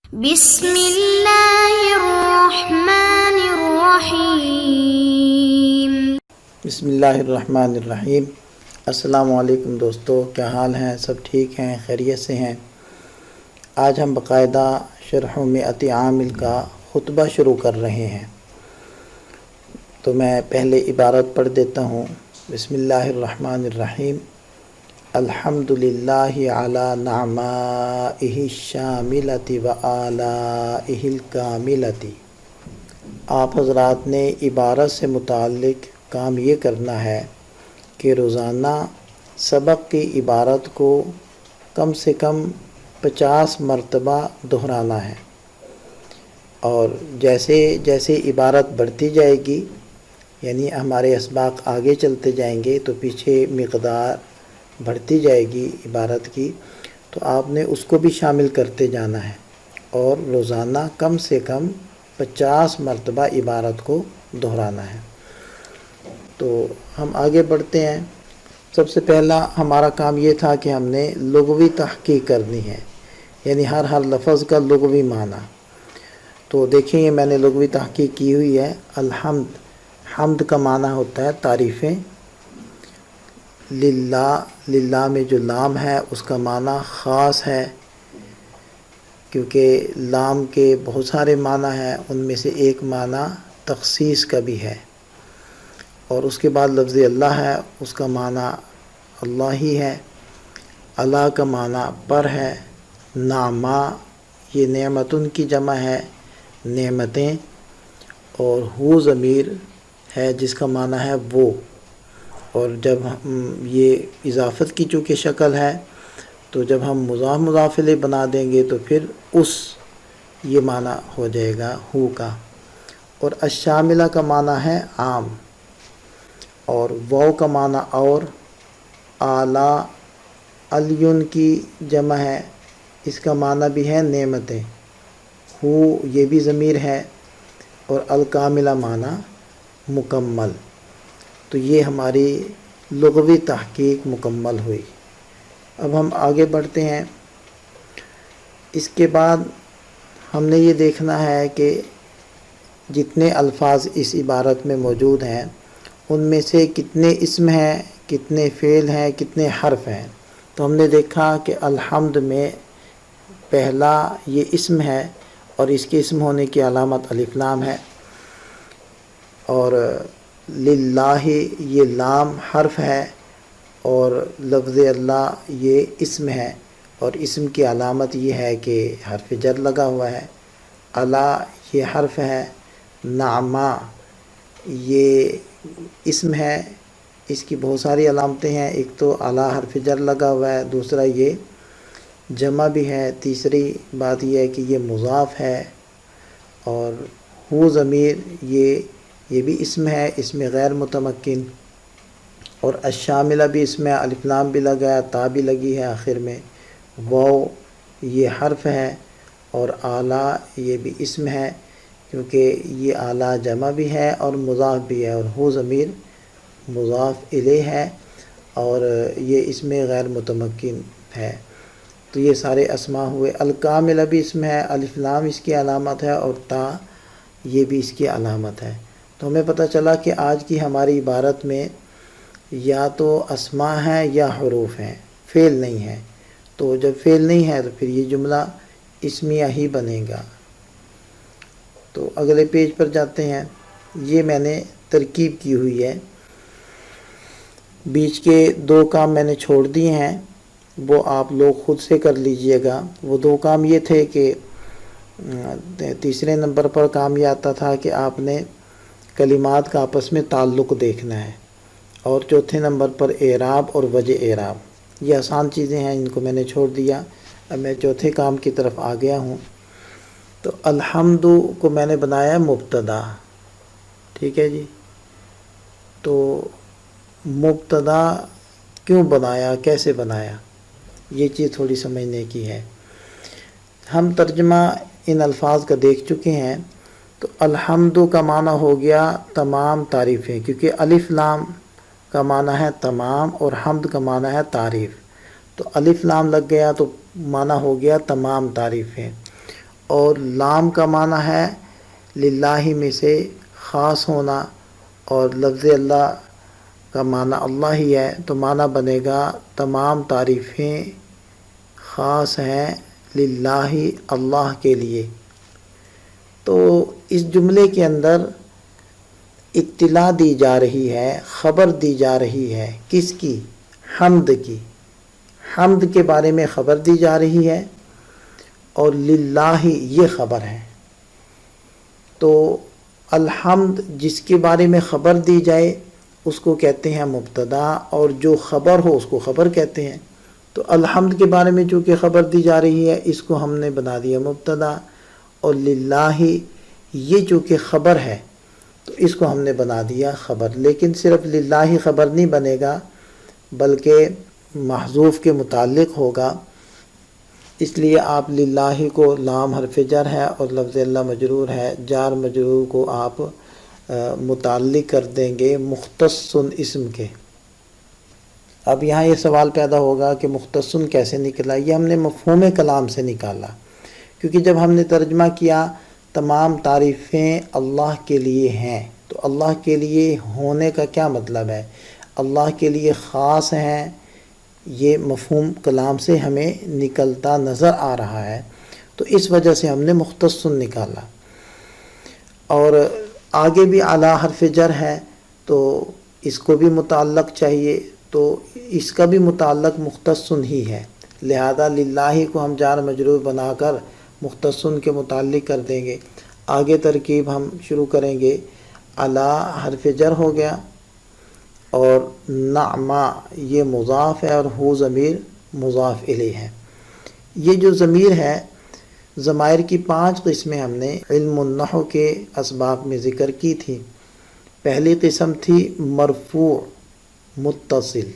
بسم اللہ الرحمن الرحیم۔ بسم اللہ الرحمن الرحیم۔ السلام علیکم دوستو، کیا حال ہیں؟ سب ٹھیک ہیں؟ خیریت سے ہیں؟ آج ہم باقاعدہ شرح مئۃ عامل کا خطبہ شروع کر رہے ہیں، تو میں پہلے عبارت پڑھ دیتا ہوں۔ بسم اللہ الرحمن الرحیم۔ الحمد للہ علی نعمائہ الشاملۃ و آلائہ الکاملۃ۔ آپ حضرات نے عبارت سے متعلق کام یہ کرنا ہے کہ روزانہ سبق کی عبارت کو کم سے کم 50 مرتبہ دہرانا ہے، اور جیسے جیسے عبارت بڑھتی جائے گی، یعنی ہمارے اسباق آگے چلتے جائیں گے تو پیچھے مقدار بڑھتی جائے گی عبارت کی، تو آپ نے اس کو بھی شامل کرتے جانا ہے، اور روزانہ کم سے کم 50 مرتبہ عبارت کو دہرانا ہے۔ تو ہم آگے بڑھتے ہیں۔ سب سے پہلا ہمارا کام یہ تھا کہ ہم نے لغوی تحقیق کرنی ہے، یعنی ہر لفظ کا لغوی معنی۔ تو دیکھیں، یہ میں نے لغوی تحقیق کی ہوئی ہے۔ الحمد، حمد کا معنی ہوتا ہے تعریفیں۔ للہ میں جو لام ہے اس کا معنی خاص ہے، کیونکہ لام کے بہت سارے معنی ہیں، ان میں سے ایک معنی تخصیص کا بھی ہے۔ اور اس کے بعد لفظ اللہ ہے، اس کا معنی اللہ ہی ہے۔ اللہ کا معنی پر ہے۔ نعمہ، یہ نعمتن کی جمع ہے، نعمتیں۔ اور ہو ضمیر ہے جس کا معنی ہے وہ، اور جب یہ اضافت کی چونکہ شکل ہے تو جب ہم مضاف مضاف الیہ بنا دیں گے تو پھر اس، یہ معنی ہو جائے گا ہو کا۔ اور الشاملہ کا معنی ہے عام، اور واو کا معنی اور۔ اعلیٰ، الیون کی جمع ہے، اس کا معنی بھی ہے نعمتیں۔ ہو، یہ بھی ضمیر ہے، اور الکاملہ معنی مکمل۔ تو یہ ہماری لغوی تحقیق مکمل ہوئی۔ اب ہم آگے بڑھتے ہیں۔ اس کے بعد ہم نے یہ دیکھنا ہے کہ جتنے الفاظ اس عبارت میں موجود ہیں ان میں سے کتنے اسم ہیں، کتنے فعل ہیں، کتنے حرف ہیں۔ تو ہم نے دیکھا کہ الحمد میں پہلا یہ اسم ہے، اور اس کے اسم ہونے کی علامت الف لام ہے۔ اور للہ، یہ لام حرف ہے، اور لفظ اللہ یہ اسم ہے، اور اسم کی علامت یہ ہے کہ حرف جر لگا ہوا ہے۔ علی، یہ حرف ہے۔ نعمہ، یہ اسم ہے، اس کی بہت ساری علامتیں ہیں۔ ایک تو علی حرف جر لگا ہوا ہے، دوسرا یہ جمع بھی ہے، تیسری بات یہ ہے کہ یہ مضاف ہے۔ اور ہو ضمیر، یہ بھی اسم ہے، اسم غیر متمکن۔ اور الشاملہ بھی اسم ہے، الف لام بھی لگا ہے، تا بھی لگی ہے آخر میں۔ واو، یہ حرف ہے، اور اعلیٰ یہ بھی اسم ہے، کیونکہ یہ اعلیٰ جمع بھی ہے اور مضاف بھی ہے، اور ہو ضمیر مضاف الیہ ہے، اور یہ اسم غیر متمکن ہے۔ تو یہ سارے اسماء ہوئے۔ الکاملہ بھی اسم ہے، الف لام اس کی علامت ہے، اور تا یہ بھی اس کی علامت ہے۔ تو ہمیں پتہ چلا کہ آج کی ہماری عبارت میں یا تو اسماء ہیں یا حروف ہیں، فعل نہیں ہے۔ تو جب فعل نہیں ہے تو پھر یہ جملہ اسمیہ ہی بنے گا۔ تو اگلے پیج پر جاتے ہیں۔ یہ میں نے ترکیب کی ہوئی ہے، بیچ کے 2 کام میں نے چھوڑ دیے ہیں، وہ آپ لوگ خود سے کر لیجئے گا۔ وہ 2 کام یہ تھے کہ تیسرے نمبر پر کام یہ آتا تھا کہ آپ نے کلمات کا آپس میں تعلق دیکھنا ہے، اور چوتھے نمبر پر اعراب اور وجہ اعراب۔ یہ آسان چیزیں ہیں، ان کو میں نے چھوڑ دیا۔ اب میں چوتھے کام کی طرف آ گیا ہوں۔ تو الحمد کو میں نے بنایا مبتدا، ٹھیک ہے جی۔ تو مبتدا کیوں بنایا، کیسے بنایا، یہ چیز تھوڑی سمجھنے کی ہے۔ ہم ترجمہ ان الفاظ کا دیکھ چکے ہیں۔ تو الحمد کا معنی ہو گیا تمام تعریفیں، کیونکہ الف لام کا معنی ہے تمام، اور حمد کا معنی ہے تعریف۔ تو الف لام لگ گیا تو معنی ہو گیا تمام تعریفیں۔ اور لام کا معنی ہے للہ میں سے خاص ہونا، اور لفظ اللہ کا معنی اللہ ہی ہے، تو معنی بنے گا تمام تعریفیں خاص ہیں للہ اللہ کے لیے۔ تو اس جملے کے اندر اطلاع دی جا رہی ہے، خبر دی جا رہی ہے، کس کی؟ حمد کی۔ حمد کے بارے میں خبر دی جا رہی ہے، اور للہ یہ خبر ہے۔ تو الحمد جس کے بارے میں خبر دی جائے اس کو کہتے ہیں مبتدا، اور جو خبر ہو اس کو خبر کہتے ہیں۔ تو الحمد کے بارے میں چونکہ خبر دی جا رہی ہے، اس کو ہم نے بنا دیا مبتدا، اور للہ یہ چونکہ خبر ہے تو اس کو ہم نے بنا دیا خبر۔ لیکن صرف للہ خبر نہیں بنے گا، بلکہ محذوف کے متعلق ہوگا، اس لیے آپ للہ کو لام حرف جر ہے اور لفظ اللہ مجرور ہے، جار مجرور کو آپ متعلق کر دیں گے مختص اسم کے۔ اب یہاں یہ سوال پیدا ہوگا کہ مختص کیسے نکلا؟ یہ ہم نے مفہوم کلام سے نکالا، کیونکہ جب ہم نے ترجمہ کیا تمام تعریفیں اللہ کے لیے ہیں، تو اللہ کے لیے ہونے کا کیا مطلب ہے؟ اللہ کے لیے خاص ہیں، یہ مفہوم کلام سے ہمیں نکلتا نظر آ رہا ہے، تو اس وجہ سے ہم نے مختص نکالا۔ اور آگے بھی اعلیٰ حرف جر ہے تو اس کو بھی متعلق چاہیے، تو اس کا بھی متعلق مختص ہی ہے، لہذا للہ کو ہم جار مجرور بنا کر مختص کے متعلق کر دیں گے۔ آگے ترکیب ہم شروع کریں گے۔ اعلیٰ حرف جر ہو گیا، اور نعما یہ مضاف ہے، اور ہو ضمیر مضاف الیہ ہے۔ یہ جو ضمیر ہے، ضمائر کی 5 قسمیں ہم نے علم النحو کے اسباق میں ذکر کی تھی۔ پہلی قسم تھی مرفوع متصل،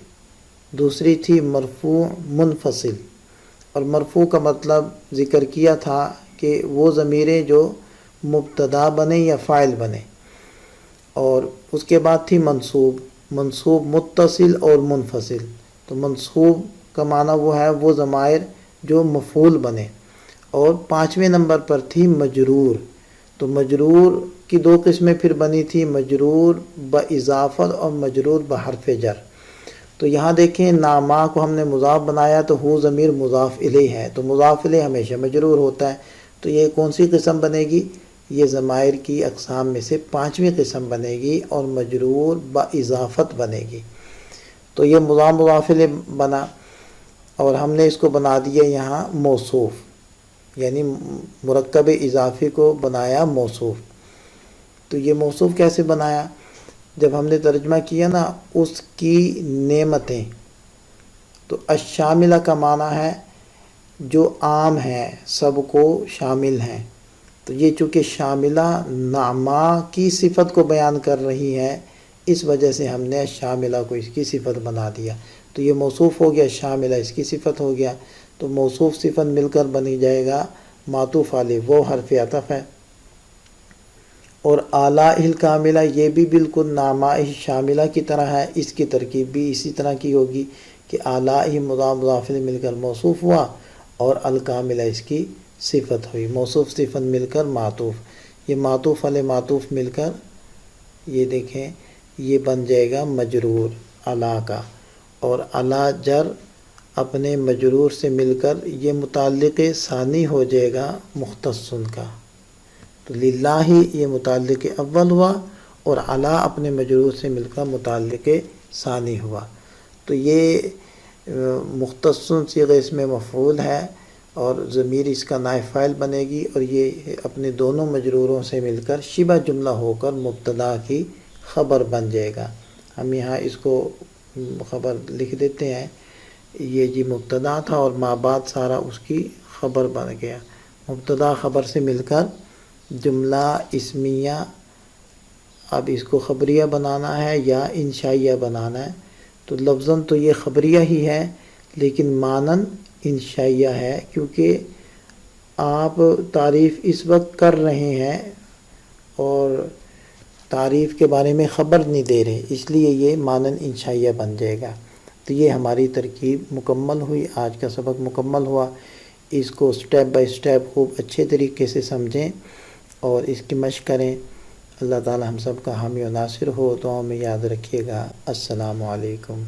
دوسری تھی مرفوع منفصل، اور مرفوع کا مطلب ذکر کیا تھا کہ وہ ضمیریں جو مبتدا بنے یا فاعل بنے، اور اس کے بعد تھی منصوب متصل اور منفصل۔ تو منصوب کا معنی وہ ہے وہ ضمائر جو مفعول بنے، اور 5ویں نمبر پر تھی مجرور۔ تو مجرور کی 2 قسمیں پھر بنی تھی، مجرور باضافت اور مجرور بحرف جر۔ تو یہاں دیکھیں نعما کو ہم نے مضاف بنایا تو ہو ضمیر مضاف الیہ ہے، تو مضاف الیہ ہمیشہ مجرور ہوتا ہے، تو یہ کون سی قسم بنے گی؟ یہ ضمائر کی اقسام میں سے 5ویں قسم بنے گی، اور مجرور باضافت بنے گی۔ تو یہ مضاف الیہ بنا، اور ہم نے اس کو بنا دیا یہاں موصوف، یعنی مرکب اضافی کو بنایا موصوف۔ تو یہ موصوف کیسے بنایا؟ جب ہم نے ترجمہ کیا نا اس کی نعمتیں، تو الشاملہ کا معنی ہے جو عام ہے، سب کو شامل ہیں، تو یہ چونکہ شاملہ نعما کی صفت کو بیان کر رہی ہے، اس وجہ سے ہم نے شاملہ کو اس کی صفت بنا دیا۔ تو یہ موصوف ہو گیا، شاملہ اس کی صفت ہو گیا، تو موصوف صفت مل کر بنی جائے گا معطوف علیہ، وہ حرف عطف ہے۔ اور اعلیٰ الکاملہ یہ بھی بالکل نعما شاملہ کی طرح ہے، اس کی ترکیب بھی اسی طرح کی ہوگی کہ اعلیٰ مضاف مل کر موصوف ہوا، اور الکاملہ اس کی صفت ہوئی، موصوف صفت مل کر معطوف، یہ معطوف علیہ معطوف مل کر یہ دیکھیں یہ بن جائے گا مجرور اعلیٰ کا، اور اعلیٰ جر اپنے مجرور سے مل کر یہ متعلق ثانی ہو جائے گا مختص کا۔ تو للہ یہ متعلق اول ہوا، اور اعلیٰ اپنے مجرور سے مل کر متعلق ثانی ہوا۔ تو یہ مختص صیغہ اس میں مفعول ہے، اور ضمیر اس کا نائب فاعل بنے گی، اور یہ اپنے دونوں مجروروں سے مل کر شبہ جملہ ہو کر مبتدا کی خبر بن جائے گا۔ ہم یہاں اس کو خبر لکھ دیتے ہیں، یہ جی مبتدا تھا اور ما بعد سارا اس کی خبر بن گیا۔ مبتدا خبر سے مل کر جملہ اسمیہ، اب اس کو خبریہ بنانا ہے یا انشائیہ بنانا ہے، تو لفظاً تو یہ خبریہ ہی ہے لیکن معنن انشائیہ ہے، کیونکہ آپ تعریف اس وقت کر رہے ہیں اور تعریف کے بارے میں خبر نہیں دے رہے، اس لیے یہ معنن انشائیہ بن جائے گا۔ تو یہ ہماری ترکیب مکمل ہوئی، آج کا سبق مکمل ہوا۔ اس کو سٹیپ بائی سٹیپ خوب اچھے طریقے سے سمجھیں اور اس کی مشق کریں۔ اللہ تعالی ہم سب کا حامی و ناصر ہو، دعاؤں میں یاد رکھیے گا۔ السلام علیکم۔